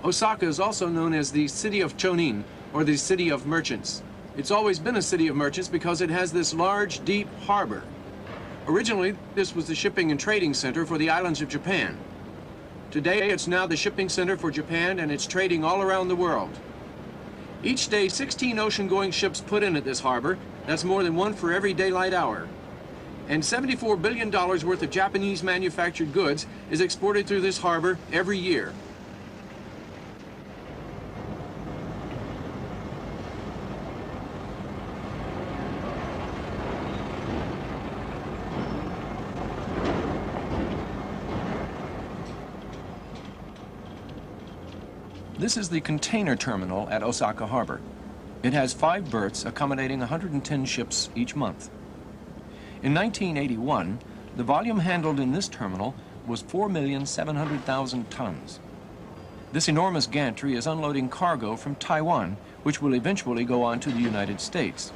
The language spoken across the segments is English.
Osaka is also known as the City of Chonin, or the City of Merchants. It's always been a city of merchants because it has this large, deep harbor. Originally, this was the shipping and trading center for the islands of Japan. Today, it's now the shipping center for Japan, and it's trading all around the world. Each day, 16 ocean-going ships put in at this harbor. That's more than one for every daylight hour. And $74 billion worth of Japanese manufactured goods is exported through this harbor every year. This is the container terminal at Osaka Harbor. It has 5 berths accommodating 110 ships each month. In 1981, the volume handled in this terminal was 4,700,000 tons. This enormous gantry is unloading cargo from Taiwan, which will eventually go on to the United States.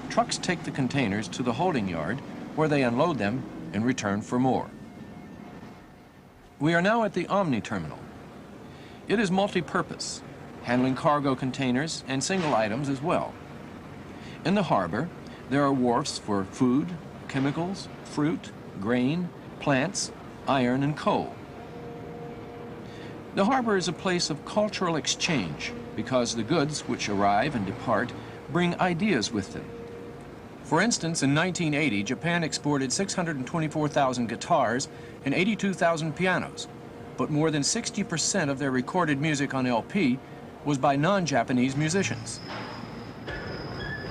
Trucks take the containers to the holding yard, where they unload them and return for more. We are now at the Omni Terminal. It is multi-purpose, handling cargo containers and single items as well. In the harbor, there are wharfs for food, chemicals, fruit, grain, plants, iron, and coal. The harbor is a place of cultural exchange because the goods which arrive and depart bring ideas with them. For instance, in 1980, Japan exported 624,000 guitars and 82,000 pianos, but more than 60% of their recorded music on LP was by non-Japanese musicians.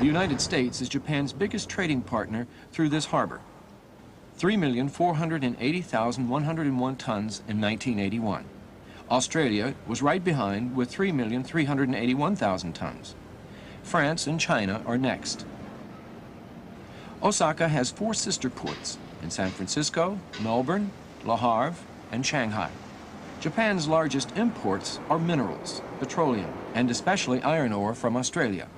The United States is Japan's biggest trading partner through this harbor, 3,480,101 tons in 1981. Australia was right behind with 3,381,000 tons. France and China are next. Osaka has 4 sister ports in San Francisco, Melbourne, Le Havre, and Shanghai. Japan's largest imports are minerals, petroleum, and especially iron ore from Australia.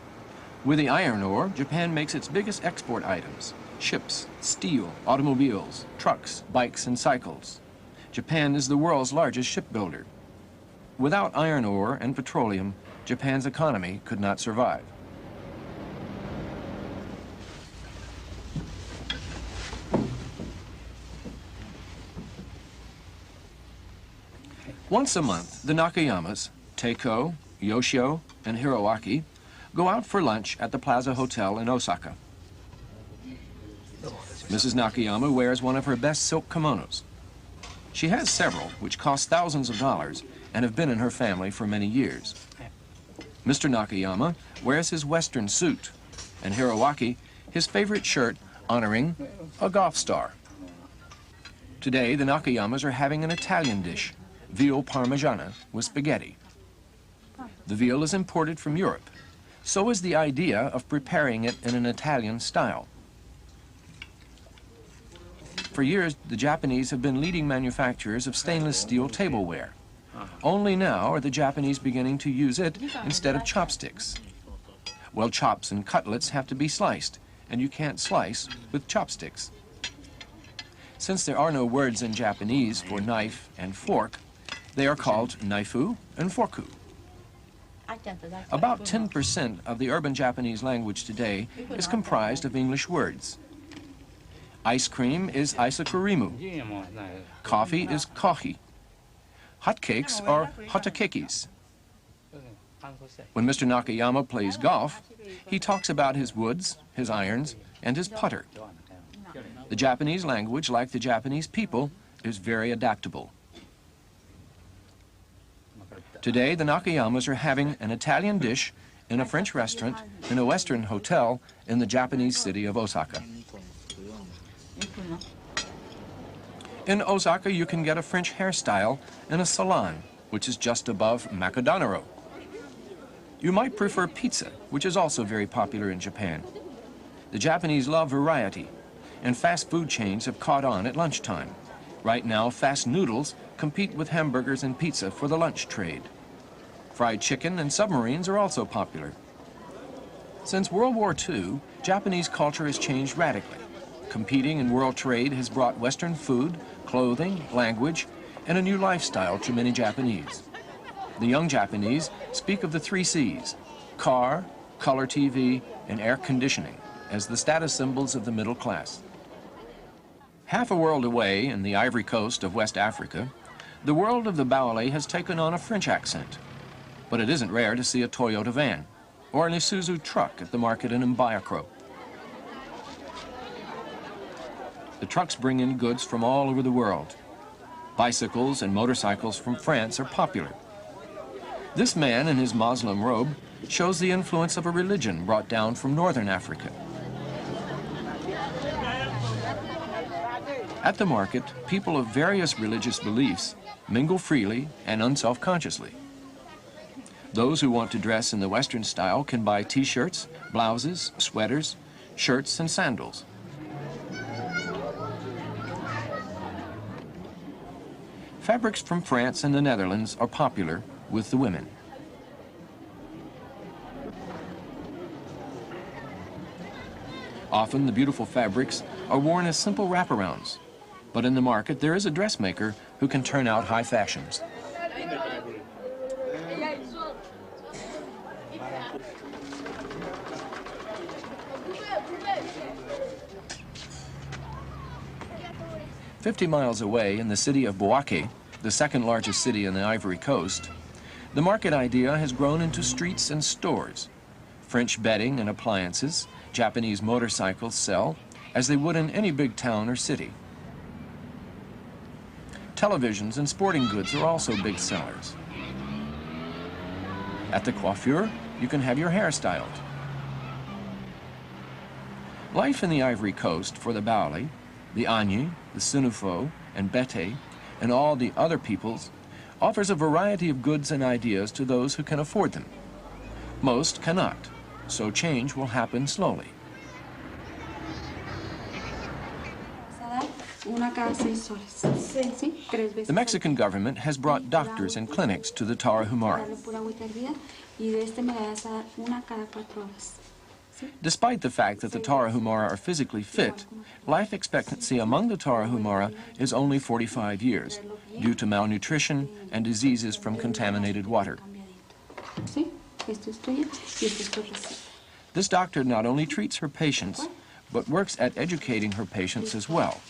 With the iron ore, Japan makes its biggest export items: ships, steel, automobiles, trucks, bikes, and cycles. Japan is the world's largest shipbuilder. Without iron ore and petroleum, Japan's economy could not survive. Once a month, the Nakayamas, Teiko, Yoshio, and Hiroaki, go out for lunch at the Plaza Hotel in Osaka. Mrs. Nakayama wears one of her best silk kimonos. She has several, which cost thousands of dollars and have been in her family for many years. Mr. Nakayama wears his Western suit, and Hiroaki his favorite shirt honoring a golf star. Today, the Nakayamas are having an Italian dish, veal parmigiana with spaghetti. The veal is imported from Europe. So is the idea of preparing it in an Italian style. For years, the Japanese have been leading manufacturers of stainless steel tableware. Only now are the Japanese beginning to use it instead of chopsticks. Well, chops and cutlets have to be sliced, and you can't slice with chopsticks. Since there are no words in Japanese for knife and fork, they are called naifu and forku. About 10% of the urban Japanese language today is comprised of English words. Ice cream is isakurimu. Coffee is kohi. Hotcakes are hotakekis. When Mr. Nakayama plays golf, he talks about his woods, his irons, and his putter. The Japanese language, like the Japanese people, is very adaptable. Today, the Nakayamas are having an Italian dish in a French restaurant in a Western hotel in the Japanese city of Osaka. In Osaka, you can get a French hairstyle in a salon, which is just above Macadonaro. You might prefer pizza, which is also very popular in Japan. The Japanese love variety, and fast food chains have caught on at lunchtime. Right now, fast noodles compete with hamburgers and pizza for the lunch trade. Fried chicken and submarines are also popular. Since World War II, Japanese culture has changed radically. Competing in world trade has brought Western food, clothing, language, and a new lifestyle to many Japanese. The young Japanese speak of the 3 C's, car, color TV, and air conditioning, as the status symbols of the middle class. Half a world away in the Ivory Coast of West Africa, the world of the Baoulé has taken on a French accent. But it isn't rare to see a Toyota van or an Isuzu truck at the market in Mbayakro. The trucks bring in goods from all over the world. Bicycles and motorcycles from France are popular. This man in his Muslim robe shows the influence of a religion brought down from northern Africa. At the market, people of various religious beliefs mingle freely and unself-consciously. Those who want to dress in the Western style can buy t-shirts, blouses, sweaters, shirts, and sandals. Fabrics from France and the Netherlands are popular with the women. Often the beautiful fabrics are worn as simple wraparounds, but in the market there is a dressmaker who can turn out high fashions. "50 miles away in the city of Bouaké, the second largest city in the Ivory Coast, the market idea has grown into streets and stores. French bedding and appliances, Japanese motorcycles sell as they would in any big town or city. Televisions and sporting goods are also big sellers. At the coiffure, you can have your hair styled. Life in the Ivory Coast for the Baoulé, the Agni, the Senufo, and Bete, and all the other peoples, offers a variety of goods and ideas to those who can afford them. Most cannot, so change will happen slowly. The Mexican government has brought doctors and clinics to the Tarahumara. Despite the fact that the Tarahumara are physically fit, life expectancy among the Tarahumara is only 45 years due to malnutrition and diseases from contaminated water. This doctor not only treats her patients, but works at educating her patients as well.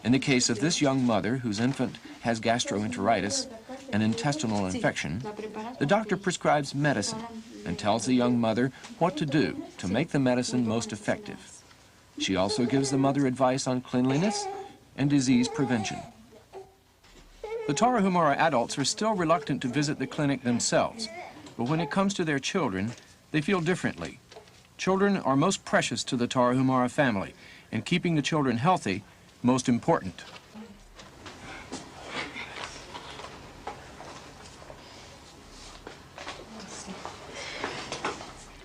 In the case of this young mother whose infant has gastroenteritis, an intestinal infection, the doctor prescribes medicine and tells the young mother what to do to make the medicine most effective. She also gives the mother advice on cleanliness and disease prevention. The Tarahumara adults are still reluctant to visit the clinic themselves, but when it comes to their children, they feel differently. Children are most precious to the Tarahumara family, and keeping the children healthy most important.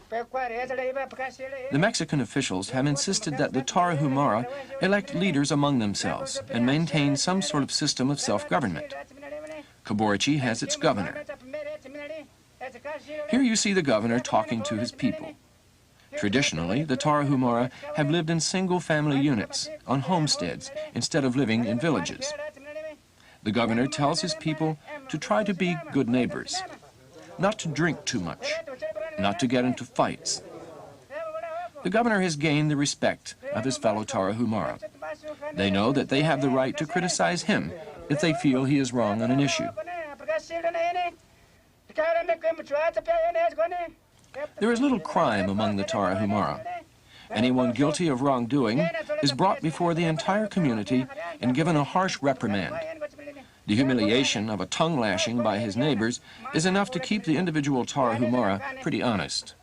The Mexican officials have insisted that the Tarahumara elect leaders among themselves and maintain some sort of system of self-government. Caborchi has its governor. Here you see the governor talking to his people. Traditionally, the Tarahumara have lived in single-family units, on homesteads, instead of living in villages. The governor tells his people to try to be good neighbors, not to drink too much, not to get into fights. The governor has gained the respect of his fellow Tarahumara. They know that they have the right to criticize him if they feel he is wrong on an issue. There is little crime among the Tarahumara. Anyone guilty of wrongdoing is brought before the entire community and given a harsh reprimand. The humiliation of a tongue lashing by his neighbors is enough to keep the individual Tarahumara pretty honest.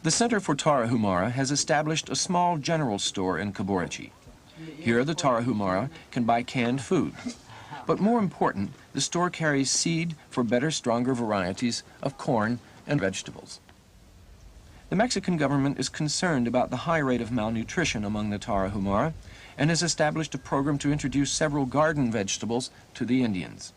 The Center for Tarahumara has established a small general store in Caborchi. Here the Tarahumara can buy canned food. But more important, the store carries seed for better, stronger varieties of corn and vegetables. The Mexican government is concerned about the high rate of malnutrition among the Tarahumara and has established a program to introduce several garden vegetables to the Indians.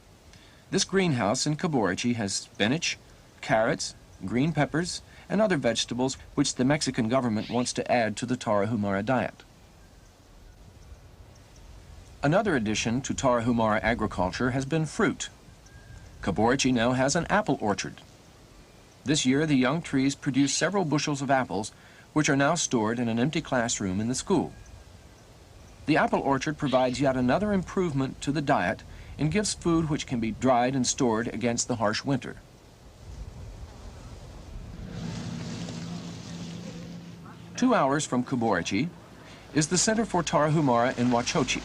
This greenhouse in Caborchi has spinach, carrots, green peppers, and other vegetables which the Mexican government wants to add to the Tarahumara diet. Another addition to Tarahumara agriculture has been fruit. Caborchi now has an apple orchard. This year, the young trees produce several bushels of apples, which are now stored in an empty classroom in the school. The apple orchard provides yet another improvement to the diet and gives food which can be dried and stored against the harsh winter. Two hours from Caborchi is the Center for Tarahumara in Huachochi.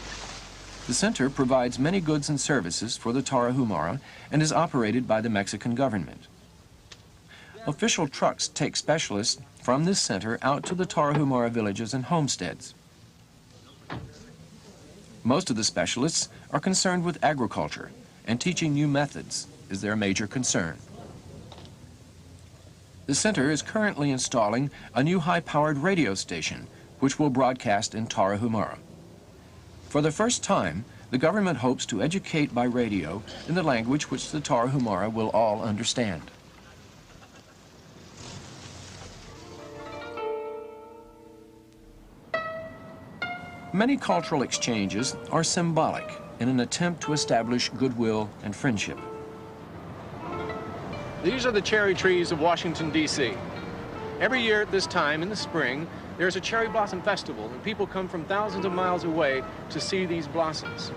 The center provides many goods and services for the Tarahumara and is operated by the Mexican government. Official trucks take specialists from this center out to the Tarahumara villages and homesteads. Most of the specialists are concerned with agriculture, and teaching new methods is their major concern. The center is currently installing a new high-powered radio station, which will broadcast in Tarahumara. For the first time, the government hopes to educate by radio in the language which the Tarahumara will all understand. Many cultural exchanges are symbolic in an attempt to establish goodwill and friendship. These are the cherry trees of Washington, D.C. Every year at this time in the spring, there's a cherry blossom festival, and people come from thousands of miles away to see these blossoms.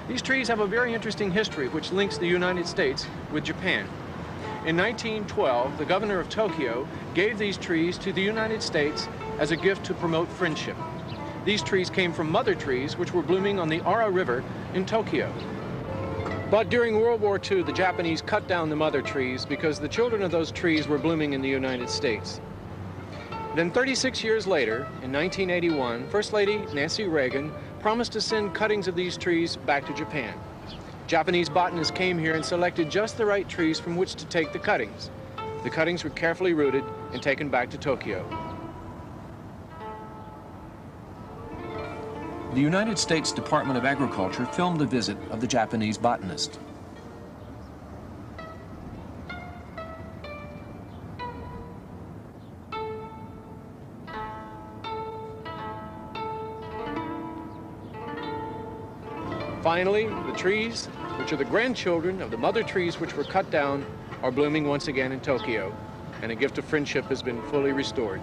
These trees have a very interesting history which links the United States with Japan. In 1912, the governor of Tokyo gave these trees to the United States as a gift to promote friendship. These trees came from mother trees which were blooming on the Ara River in Tokyo. But during World War II, the Japanese cut down the mother trees because the children of those trees were blooming in the United States. Then 36 years later, in 1981, First Lady Nancy Reagan promised to send cuttings of these trees back to Japan. Japanese botanists came here and selected just the right trees from which to take the cuttings. The cuttings were carefully rooted and taken back to Tokyo. The United States Department of Agriculture filmed the visit of the Japanese botanist. Finally, the trees, which are the grandchildren of the mother trees which were cut down, are blooming once again in Tokyo, and a gift of friendship has been fully restored.